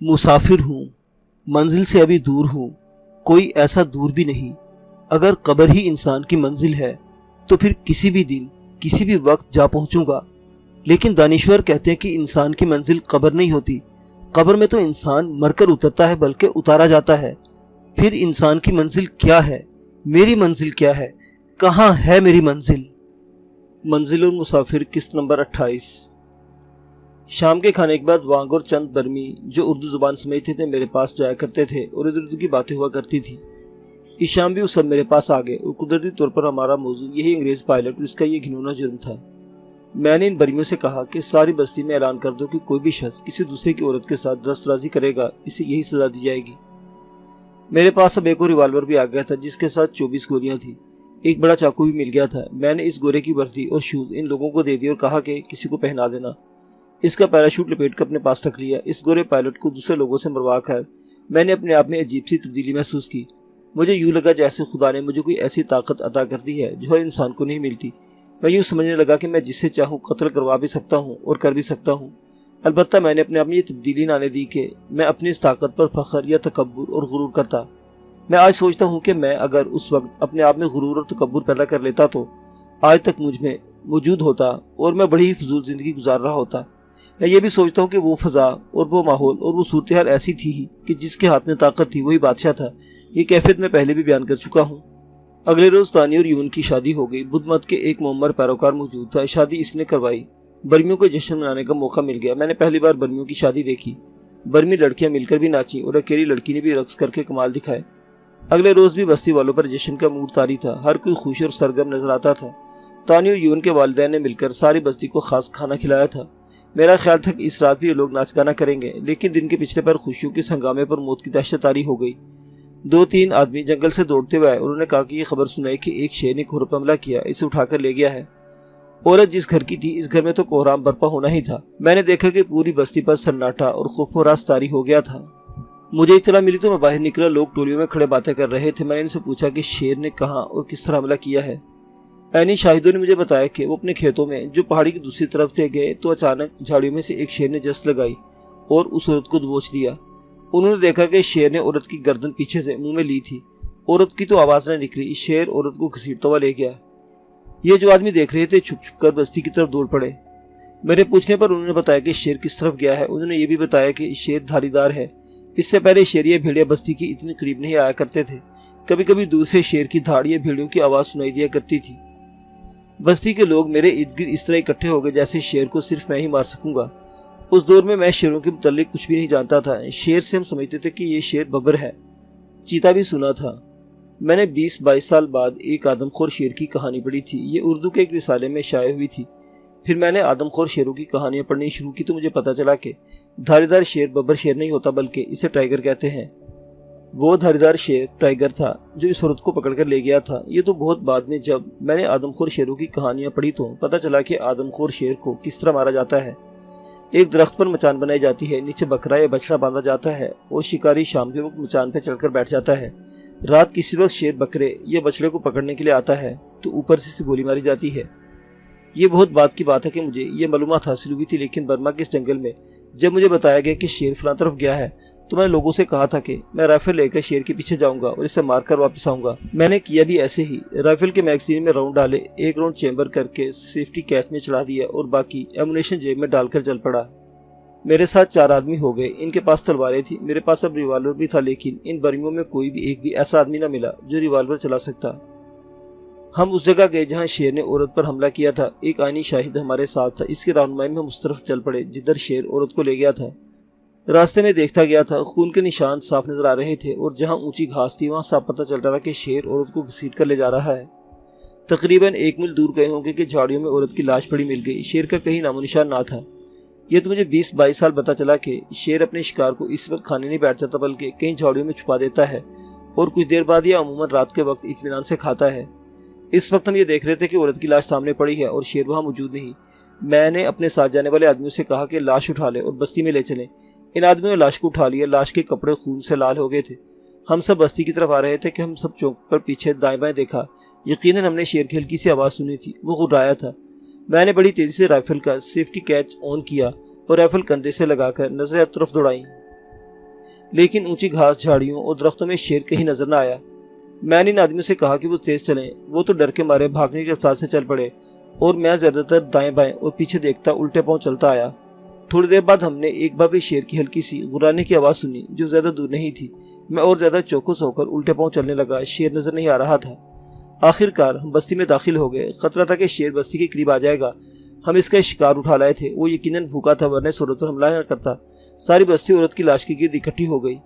मुसाफिर हूँ, मंजिल से अभी दूर हूँ, कोई ऐसा दूर भी नहीं। अगर कब्र ही इंसान की मंजिल है तो फिर किसी भी दिन किसी भी वक्त जा पहुँचूंगा। लेकिन दानिश्वर कहते हैं कि इंसान की मंजिल कब्र नहीं होती। कब्र में तो इंसान मरकर उतरता है, बल्कि उतारा जाता है। फिर इंसान की मंजिल क्या है? मेरी मंजिल क्या है? कहाँ है मेरी मंजिल? मंजिल और मुसाफिर किस्त नंबर 28। शाम के खाने के बाद वांग और चंद बर्मी जो उर्दू जुबान समझते थे मेरे पास जाया करते थे और इधर उधर की बातें हुआ करती थी। इस शाम भी वो सब मेरे पास आ गए और कुदरती तौर पर हमारा मौजू यही अंग्रेज पायलट और इसका ये घिनौना जुर्म था। मैंने इन बर्मियों से कहा कि सारी बस्ती में ऐलान कर दो कि कोई भी शख्स किसी दूसरे की औरत के साथ दस्तराजी करेगा, इसे यही सजा दी जाएगी। मेरे पास अब एक और रिवाल्वर भी आ गया था जिसके साथ 24 गोलियां थी। एक बड़ा चाकू भी मिल गया था। मैंने इस गोरे की वर्दी और शूज इन लोगों को दे दिए और कहा कि किसी को पहना देना। इसका पैराशूट लपेट कर अपने पास रख लिया। इस गोरे पायलट को दूसरे लोगों से मरवा कर मैंने अपने आप में अजीब सी तब्दीली महसूस की। मुझे यूं लगा जैसे खुदा ने मुझे कोई ऐसी ताकत अता कर दी है जो हर इंसान को नहीं मिलती। मैं यूं समझने लगा कि मैं जिससे चाहूँ कत्ल करवा भी सकता हूँ और कर भी सकता हूँ। अलबत्ता मैंने अपने आप में ये तब्दीली न आने दी कि मैं अपनी इस ताकत पर फख्र या तकब्बुर और गुरूर करता। मैं आज सोचता हूँ कि मैं अगर उस वक्त अपने आप में गुरूर और तकब्बुर पैदा कर लेता तो आज तक मुझ में मौजूद होता और मैं बड़ी ही फजूल जिंदगी गुजार रहा होता। मैं ये भी सोचता हूँ कि वो फजा और वो माहौल और वो सूरत हाल ऐसी थी ही कि जिसके हाथ में ताकत थी वही बादशाह था। ये कैफियत मैं पहले भी बयान कर चुका हूँ। अगले रोज तानी और यून की शादी हो गई। बुद्ध मत के एक मोहम्मद पैरोकार मौजूद था। शादी इसने करवाई। बर्मियों को जश्न मनाने का मौका मिल गया। मैंने पहली बार बर्मियों की शादी देखी। बर्मी लड़कियां मिलकर भी नाची और अकेली लड़की ने भी रक्स करके कमाल दिखाए। अगले रोज भी बस्ती वालों पर जश्न का मूड तारी था। हर कोई खुश और सरगर्म नजर आता था। तानी और यून के वालिदैन ने मिलकर सारी बस्ती को खास खाना खिलाया था। मेरा ख्याल था कि इस रात भी ये लोग नाच गाना करेंगे, लेकिन दिन के पिछले पर खुशियों के हंगामे पर मौत की दहशत तारी हो गई। 2-3 आदमी जंगल से दौड़ते हुए आए। उन्होंने कहा कि ये खबर सुनाई कि एक शेर ने घोर पर हमला किया, इसे उठाकर ले गया है। औरत जिस घर की थी इस घर में तो कोहराम बर्पा होना ही था। मैंने देखा कि पूरी बस्ती पर सन्नाटा और खौफ और रास तारी हो गया था। मुझे इत्तला मिली तो मैं बाहर निकला। लोग टोलियों में खड़े बातें कर रहे थे। मैंने इनसे पूछा कि शेर ने कहाँ और किस तरह हमला किया है। ऐनी शाहिदों ने मुझे बताया कि वो अपने खेतों में जो पहाड़ी की दूसरी तरफ थे गए तो अचानक झाड़ियों में से एक शेर ने जस्ट लगाई और उस औरत को दबोच दिया। उन्होंने देखा कि शेर ने औरत की गर्दन पीछे से मुंह में ली थी। औरत की तो आवाज न निकली। शेर औरत को घसीटता हुआ ले गया। ये जो आदमी देख रहे थे छुप छुप कर बस्ती की तरफ दौड़ पड़े। मेरे पूछने पर उन्होंने बताया कि शेर किस तरफ गया है। उन्होंने ये भी बताया कि शेर धारीदार है। इससे पहले शेर या भेड़िया बस्ती की इतनी करीब नहीं आया करते थे। कभी कभी दूर से शेर की धाड़ या भेड़ियों की आवाज सुनाई दिया करती थी। बस्ती के लोग मेरे इर्द गिर्द इस तरह इकट्ठे हो गए जैसे शेर को सिर्फ मैं ही मार सकूंगा। उस दौर में मैं शेरों के मुतालिक कुछ भी नहीं जानता था। शेर से हम समझते थे कि ये शेर बब्बर है। चीता भी सुना था। मैंने 20-22 साल बाद एक आदमखोर शेर की कहानी पढ़ी थी। ये उर्दू के एक रिसाले में शाये हुई थी। फिर मैंने आदमखोर शेरों की कहानियां पढ़नी शुरू की तो मुझे पता चला कि धारीदार शेर बब्बर शेर नहीं होता, बल्कि इसे टाइगर कहते हैं। वो धारीदार शेर टाइगर था जो इस औरत को पकड़कर ले गया था। ये तो बहुत बाद में जब मैंने आदमखोर शेरों की कहानियां पढ़ी तो पता चला कि आदमखोर शेर को किस तरह मारा जाता है। एक दरख्त पर मचान बनाई जाती है, नीचे बकरा या बछड़ा बांधा जाता है और शिकारी शाम के वक्त मचान पर चढ़कर बैठ जाता है। रात किसी वक्त शेर बकरे या बछड़े को पकड़ने के लिए आता है तो ऊपर से गोली मारी जाती है। ये बहुत बात की बात है कि मुझे ये मालूमात हासिल हुई थी, लेकिन बर्मा के इस जंगल में जब मुझे बताया गया कि शेर फलां तरफ गया है तो मैंने लोगों से कहा था कि मैं राइफल लेकर शेर के पीछे जाऊंगा और इसे मारकर वापस आऊंगा। मैंने किया भी ऐसे ही। राइफल के मैगजीन में राउंड डाले, एक राउंड चेंबर करके सेफ्टी कैच में चढ़ा दिया और बाकी एमुनेशन जेब में डालकर चल पड़ा। मेरे साथ 4 आदमी हो गए। इनके पास तलवारें थी। मेरे पास अब रिवाल्वर भी था, लेकिन इन बर्मियों में कोई भी एक भी ऐसा आदमी न मिला जो रिवाल्वर चला सकता। हम उस जगह गए जहाँ शेर ने औरत पर हमला किया था। एक आईनी शाहिद हमारे साथ था। इसकी रहनुमाई में हम उस तरफ चल पड़े जिधर शेर औरत को ले गया था। रास्ते में देखता गया था, खून के निशान साफ नजर आ रहे थे और जहाँ ऊंची घास थी वहाँ साफ पता चल रहा था कि शेर औरत को घसीट कर ले जा रहा है। तकरीबन 1 मील दूर गए होंगे कि झाड़ियों में औरत की लाश पड़ी मिल गई। शेर का कहीं नामो निशान ना था। यह तो मुझे 20-22 साल पता चला कि शेर अपने शिकार को इस वक्त खाने नहीं बैठ जाता, बल्कि कहीं झाड़ियों में छुपा देता है और कुछ देर बाद यह अमूमन रात के वक्त इत्मीनान से खाता है। इस वक्त हम ये देख रहे थे कि औरत की लाश सामने पड़ी है और शेर वहाँ मौजूद नहीं। मैंने अपने साथ जाने वाले आदमियों से कहा कि लाश उठा ले और बस्ती में ले चलें। इन आदमियों ने लाश को उठा लिया। लाश के कपड़े खून से लाल हो गए थे। ہم سب بستی کی طرف آ رہے تھے کہ ہم سب چونک کر پیچھے دائیں بائیں دیکھا۔ یقیناً ہم نے شیر کی ہلکی سی آواز سنی تھی، وہ غرایا تھا۔ میں نے بڑی تیزی سے رائفل کا سیفٹی کیچ آن کیا اور رائفل کندھے سے لگا کر نظریں طرف دوڑائیں، لیکن اونچی گھاس، جھاڑیوں اور درختوں میں شیر کہیں نظر نہ آیا۔ میں نے ان آدمیوں سے کہا کہ وہ تیز چلیں، وہ تو ڈر کے مارے بھاگنے کی رفتار سے چل پڑے اور میں زیادہ تر دائیں بائیں اور پیچھے دیکھتا الٹے پاؤں چلتا آیا۔ تھوڑی دیر بعد ہم نے ایک بار بھی شیر کی ہلکی سی غرانے کی آواز سنی جو زیادہ دور نہیں تھی۔ میں اور زیادہ چوکس ہو کر الٹے پاؤں چلنے لگا، شیر نظر نہیں آ رہا تھا۔ آخر کار ہم بستی میں داخل ہو گئے۔ خطرہ تھا کہ شیر بستی کے قریب آ جائے گا۔ ہم اس کا شکار اٹھا لائے تھے، وہ یقیناً بھوکا تھا ورنہ اس عورت پر حملہ نہ کرتا۔ ساری بستی عورت کی لاش کے گرد اکٹھی ہو گئی۔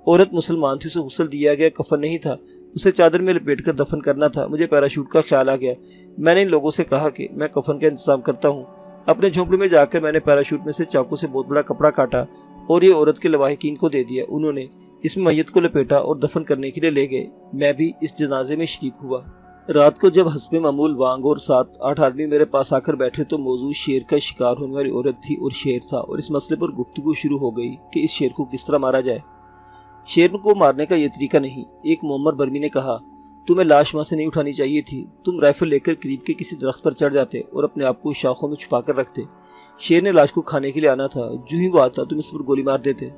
عورت مسلمان تھی، اسے غسل دیا گیا، کفن نہیں تھا، اسے چادر میں لپیٹ کر دفن کرنا تھا۔ مجھے پیراشوٹ کا خیال آ گیا۔ میں نے ان لوگوں سے کہا کہ میں کفن کا انتظام کرتا ہوں۔ اپنے جھونپڑے میں جا کر میں نے پیراشوٹ میں سے چاقو سے بہت بڑا کپڑا کاٹا اور یہ عورت کے لواحقین کو دے دیا۔ انہوں نے اس میں میت کو لپیٹا اور دفن کرنے کے لیے لے گئے۔ میں بھی اس جنازے میں شریک ہوا۔ رات کو جب حسب معمول وانگ اور 7-8 آدمی میرے پاس آ کر بیٹھے تو موضوع شیر کا شکار ہونے والی عورت تھی اور شیر تھا، اور اس مسئلے پر گفتگو شروع ہو گئی کہ اس شیر کو کس طرح مارا جائے۔ شیر کو مارنے کا یہ طریقہ نہیں، ایک معمر برمی نے کہا۔ تمہیں لاش وہاں سے نہیں اٹھانی چاہیے تھی، تم رائفل لے کر قریب کے کسی درخت پر چڑھ جاتے اور اپنے آپ کو شاخوں میں چھپا کر رکھتے۔ شیر نے لاش کو کھانے کے لیے آنا تھا، جو ہی وہ آتا تم اس پر گولی مار دیتے۔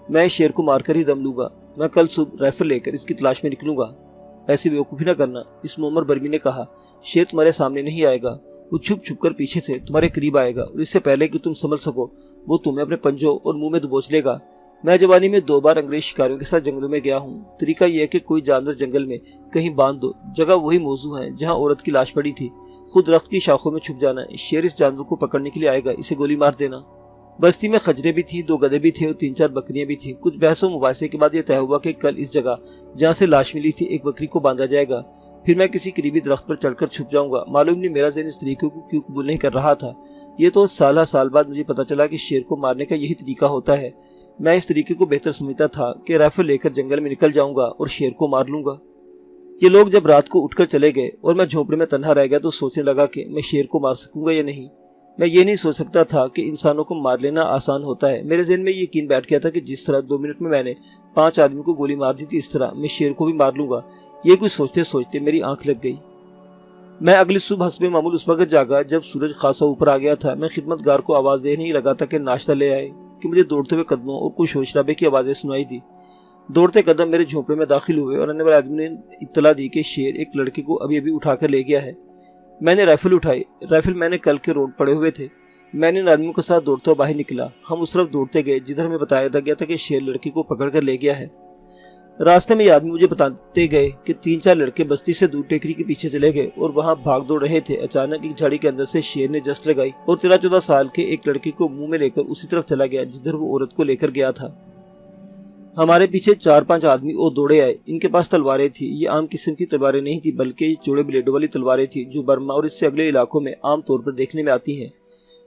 میں اس شیر کو مار کر ہی دم لوں گا، میں کل صبح رائفل لے کر اس کی تلاش میں نکلوں گا۔ ایسی بیوقوفی نہ کرنا، اس معمر برمی نے کہا۔ شیر تمہارے سامنے نہیں آئے گا، وہ چھپ چھپ کر پیچھے سے تمہارے قریب آئے گا اور اس سے پہلے کہ تم سنبھل سکو وہ تمہیں اپنے پنجوں اور منہ میں دبوچ لے گا۔ میں جوانی میں 2 بار انگریز شکاریوں کے ساتھ جنگلوں میں گیا ہوں۔ طریقہ یہ ہے کہ کوئی جانور جنگل میں کہیں باندھ دو، جگہ وہی موضوع ہے جہاں عورت کی لاش پڑی تھی، خود درخت کی شاخوں میں چھپ جانا۔ شیر اس جانور کو پکڑنے کے لیے آئے گا، اسے گولی مار دینا۔ بستی میں خجرے بھی تھیں، 2 گدھے بھی تھے اور 3-4 بکریاں بھی تھیں۔ کچھ بحث و مباحثے کے بعد یہ طے ہوا کہ کل اس جگہ جہاں سے لاش ملی تھی ایک بکری کو باندھا جائے گا، پھر میں کسی قریبی درخت پر چڑھ کر چھپ جاؤں گا۔ معلوم نہیں میرا ذہن اس طریقے کو کیوں قبول نہیں کر رہا تھا۔ یہ تو سال بعد مجھے پتا چلا کہ شیر کو مارنے کا یہی طریقہ ہوتا ہے۔ میں اس طریقے کو بہتر سمجھتا تھا کہ رائفل لے کر جنگل میں نکل جاؤں گا اور شیر کو مار لوں گا۔ یہ لوگ جب رات کو اٹھ کر چلے گئے اور میں جھونپڑے میں تنہا رہ گیا تو سوچنے لگا کہ میں شیر کو مار سکوں گا یا نہیں۔ میں یہ نہیں سوچ سکتا تھا کہ انسانوں کو مار لینا آسان ہوتا ہے۔ میرے ذہن میں یہ یقین بیٹھ گیا تھا کہ جس طرح 2 منٹ میں نے 5 آدمیوں کو گولی مار دی تھی، اس طرح میں شیر کو بھی مار لوں گا۔ یہ کچھ سوچتے سوچتے میری آنکھ لگ گئی۔ میں اگلی صبح حسب معمول اس وقت جاگا جب سورج خاصا اوپر آ گیا تھا۔ میں خدمت گار کو آواز دینے ہی لگا تھا کہ ناشتہ لے آئے کہ مجھے دوڑتے ہوئے قدموں اور کچھ شور شرابے کی آوازیں سنائی دی۔ دوڑتے قدم میرے جھونپڑے میں داخل ہوئے اور آنے والے آدمی نے اطلاع دی کہ شیر ایک لڑکے کو ابھی اٹھا کر لے گیا ہے۔ میں نے رائفل اٹھائی، رائفل میں نے کل کے روڈ پڑے ہوئے تھے۔ میں نے ان آدمیوں کے ساتھ دوڑتا ہوا باہر نکلا۔ ہم اس طرف دوڑتے گئے جدھر ہمیں بتایا گیا تھا کہ شیر لڑکی کو پکڑ کر لے گیا ہے۔ راستے میں یہ آدمی مجھے بتاتے گئے کہ 3-4 لڑکے بستی سے دور ٹیکری کے پیچھے چلے گئے اور وہاں بھاگ دوڑ رہے تھے۔ اچانک ایک جھاڑی کے اندر سے شیر نے جست لگائی اور 13-14 سال کے ایک لڑکے کو منہ میں لے کر اسی طرف چلا گیا جدھر وہ عورت کو لے کر گیا تھا۔ ہمارے پیچھے 4-5 آدمی اور دوڑے آئے۔ ان کے پاس تلواریں تھیں۔ یہ عام قسم کی تلواریں نہیں تھیں بلکہ یہ چوڑے بلیڈوں والی تلواریں تھیں جو برما اور اس سے اگلے علاقوں میں عام طور پر دیکھنے میں آتی ہیں۔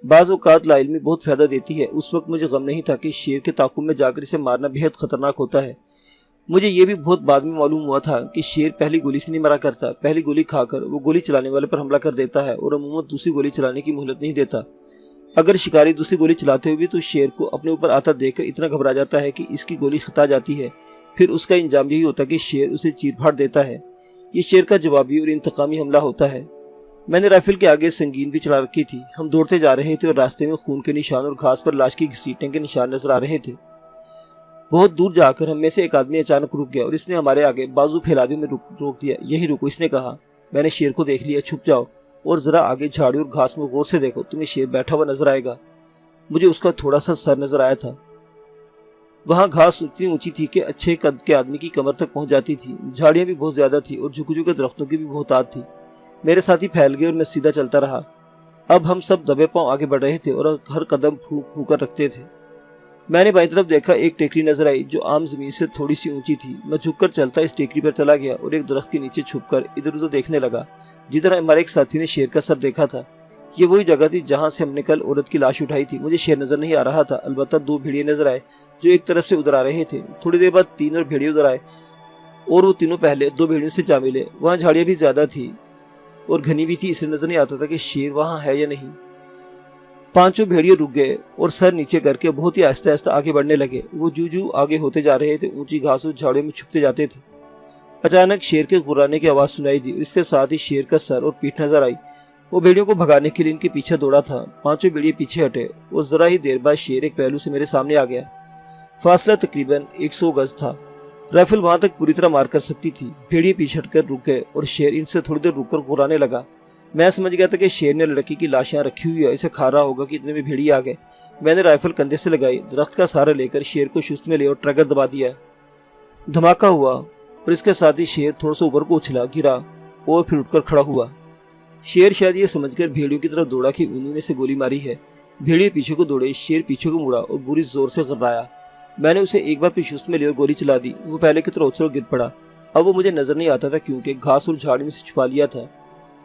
بعض اوقات لا علمی بہت فائدہ دیتی ہے۔ اس وقت مجھے غم نہیں تھا کہ شیر کے تعاقب میں جا کر اسے مارنا بہت خطرناک ہوتا ہے۔ مجھے یہ بھی بہت بعد میں معلوم ہوا تھا کہ شیر پہلی گولی سے نہیں مرا کرتا، پہلی گولی کھا کر وہ گولی چلانے والے پر حملہ کر دیتا ہے اور عموماً دوسری گولی چلانے کی مہلت نہیں دیتا۔ اگر شکاری دوسری گولی چلاتے ہوئے بھی تو شیر کو اپنے اوپر آتا دیکھ کر اتنا گھبرا جاتا ہے کہ اس کی گولی خطا جاتی ہے، پھر اس کا انجام یہی ہوتا ہے کہ شیر اسے چیر پھاڑ دیتا ہے۔ یہ شیر کا جوابی اور انتقامی حملہ ہوتا ہے۔ میں نے رائفل کے آگے سنگین بھی چلا رکھی تھی۔ ہم دوڑتے جا رہے تھے اور راستے میں خون کے نشان اور گھاس پر لاش کی گھسیٹنے کے نشان نظر آ رہے تھے۔ بہت دور جا کر ہم میں سے ایک آدمی اچانک رک گیا اور اس نے ہمارے آگے بازو پھیلا دی، میں روک دیا۔ یہی رکو، اس نے کہا۔ میں نے شیر کو دیکھ لیا، چھپ جاؤ اور ذرا آگے جھاڑی اور گھاس میں غور سے دیکھو، تمہیں شیر بیٹھا ہوا نظر آئے گا۔ مجھے اس کا تھوڑا سا سر نظر آیا تھا۔ وہاں گھاس اتنی اونچی تھی کہ اچھے قد کے آدمی کی کمر تک پہنچ جاتی تھی۔ جھاڑیاں بھی بہت زیادہ تھی اور جھکے درختوں کی بھی بہتات تھی۔ میرے ساتھی پھیل گئے اور میں سیدھا چلتا رہا۔ اب ہم سب دبے پاؤں آگے بڑھ رہے تھے اور ہر قدم پھونک پھونک کر رکھتے تھے۔ میں نے بائیں طرف دیکھا، ایک ٹیکری نظر آئی جو عام زمین سے تھوڑی سی اونچی تھی۔ میں جھک کر چلتا اس ٹیکری پر چلا گیا اور ایک درخت کے نیچے چھپ کر ادھر ادھر دیکھنے لگا جدھر ہمارے ایک ساتھی نے شیر کا سر دیکھا تھا۔ یہ وہی جگہ تھی جہاں سے ہم نے کل عورت کی لاش اٹھائی تھی۔ مجھے شیر نظر نہیں آ رہا تھا، البتہ 2 بھیڑیے نظر آئے جو ایک طرف سے ادھر آ رہے تھے۔ تھوڑی دیر بعد 3 اور بھیڑیے ادھر آئے اور وہ تینوں پہلے 2 بھیڑیوں سے جا ملے۔ وہاں جھاڑیاں بھی زیادہ تھی اور گھنی بھی تھی، اسے نظر نہیں آتا تھا کہ شیر وہاں ہے یا نہیں۔ पांचों भेड़िए रुक गए और सर नीचे करके बहुत ही आहिस्ता आहिस्ता आगे बढ़ने लगे। वो जू आगे होते जा रहे थे, ऊंची घास और झाड़ियों में छुपते जाते थे। अचानक शेर के गुर्राने की आवाज सुनाई दी और इसके साथ ही शेर का सर और पीठ नजर आई। वो भेड़ियों को भगाने के लिए इनके पीछे दौड़ा था। पांचों भेड़िए पीछे हटे और जरा ही देर बाद शेर एक पहलू से मेरे सामने आ गया। फासला तकरीबन 100 गज था। राइफल वहां तक पूरी तरह मार कर सकती थी। भेड़िए पीछे हटकर रुक गए और शेर इनसे थोड़ी देर रुककर गुर्राने लगा। मैं समझ गया था कि शेर ने लड़की की लाश यहाँ रखी हुई है, इसे खा रहा होगा कि इतने में भेड़िए आ गए। मैंने राइफल कंधे से लगाई, दरख्त का सहारा लेकर शेर को सुस्त में ले और ट्रिगर दबा दिया। धमाका हुआ और इसके साथ ही शेर थोड़ा सा ऊपर को उछला, गिरा और फिर उठकर खड़ा हुआ। शेर शायद ये समझकर भेड़ियों की तरफ दौड़ा कि उन्होंने से गोली मारी है। भेड़िए पीछे को दौड़े, शेर पीछे को मुड़ा और बुरी जोर से गर्राया। मैंने उसे एक बार फिर सुस्त में ले और गोली चला दी। वो पहले की तरह उछल गिर पड़ा। अब वो मुझे नजर नहीं आता था क्योंकि घास और झाड़ी में से छुपा लिया था।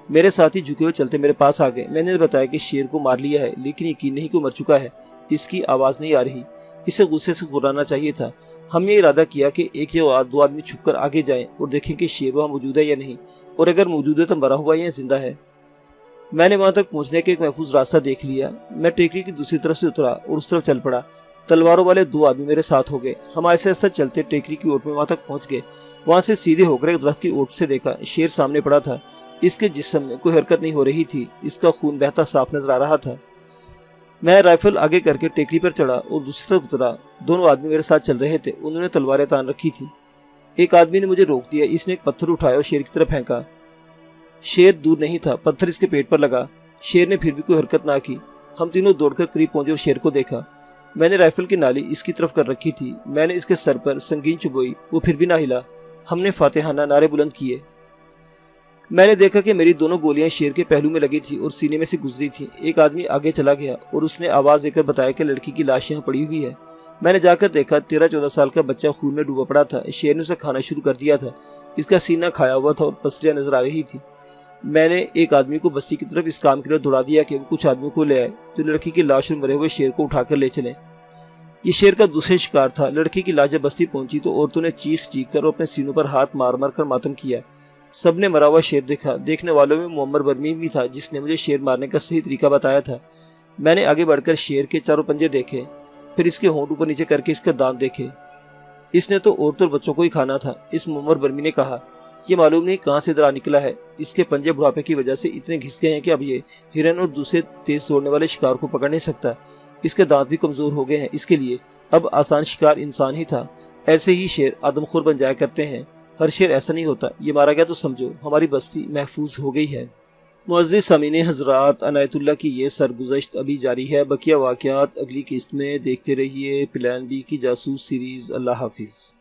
मेरे साथी झुके हुए चलते मेरे पास आ गए। मैंने बताया कि शेर को मार लिया है, लेकिन यकीन नहीं कि मर चुका है। इसकी आवाज नहीं आ रही। इसे गुस्से से गुर्राना चाहिए था। हमने इरादा किया कि एक या दो आदमी छुपकर आगे जाएं और देखें कि शेर वहां मौजूद है या नहीं, और अगर मौजूद है तो मरा हुआ या जिंदा है। मैंने वहां तक पहुंचने का एक महफूज रास्ता देख लिया। मैं टेकरी की दूसरी तरफ से उतरा और उस तरफ चल पड़ा। तलवारों वाले 2 आदमी मेरे साथ हो गए। हम आहिस्ता आहिस्ता चलते टेकरी की ओट में वहां तक पहुंच गए। वहां से सीधे होकर एक दरख्त की ओट से देखा, शेर सामने पड़ा था। इसके जिस्म में कोई हरकत नहीं हो रही थी। इसका खून बहता साफ नजर आ रहा था। मैं राइफल आगे करके टेकरी पर चढ़ा और दूसरी तरफ उतरा। दोनों आदमी मेरे साथ चल रहे थे। उन्होंने तलवारें तान रखी थी। एक आदमी ने मुझे रोक दिया। इसने एक पत्थर उठाया और शेर की तरफ फेंका। शेर दूर नहीं था, पत्थर इसके पेट पर लगा। शेर ने फिर भी कोई हरकत ना की। हम तीनों दौड़कर करीब पहुंचे और शेर को देखा। मैंने राइफल की नाली इसकी तरफ कर रखी थी। मैंने इसके सर पर संगीन चुभोई, वो फिर भी ना हिला। हमने फातिहाना नारे बुलंद किए। मैंने देखा कि मेरी दोनों गोलियां शेर के पहलू में लगी थी और सीने में से गुजरी थी। एक आदमी आगे चला गया और उसने आवाज देकर बताया कि लड़की की लाश यहाँ पड़ी हुई है। मैंने जाकर देखा, 13-14 साल का बच्चा खून में डूबा पड़ा था। शेर ने उसे खाना शुरू कर दिया था। इसका सीना खाया हुआ था और पसलियां नजर आ रही थी। मैंने एक आदमी को बस्ती की तरफ इस काम के लिए दौड़ा दिया कि वो कुछ आदमियों को ले आए जो लड़की की लाश में मरे हुए शेर को उठाकर ले चले। ये शेर का दूसरा शिकार था। लड़की की लाश जब बस्ती पहुंची तो औरतों ने चीख कर और अपने सीनों पर हाथ मार मार कर मातम किया। सबने मरा हुआ शेर देखा। देखने वालों में मोहम्मद बर्मी भी था, जिसने मुझे शेर मारने का सही तरीका बताया था। मैंने आगे बढ़कर शेर के चारों पंजे देखे, फिर इसके होंठ ऊपर नीचे करके इसके दांत देखे। इसने तो औरतों और बच्चों को ही खाना था। इस मोहम्मद बर्मी ने कहा, ये मालूम नहीं कहां से इधर आ निकला है। इसके पंजे बुढ़ापे की वजह से इतने घिस गए हैं कि अब ये हिरन और दूसरे तेज दौड़ने वाले शिकार को पकड़ नहीं सकता। इसके दांत भी कमजोर हो गए हैं। इसके लिए अब आसान शिकार इंसान ही था। ऐसे ही शेर आदमखोर बन जाया करते हैं। हर शेर ऐसा नहीं होता। ये मारा गया तो समझो हमारी बस्ती महफूज हो गई है। मुअज़्ज़िज़ सामीन हज़रात, अनायतुल्लाह की ये सरगुज़श्त अभी जारी है। बकिया वाक़यात अगली किस्त में देखते रहिए। प्लान बी की जासूस सीरीज़। अल्लाह हाफिज़।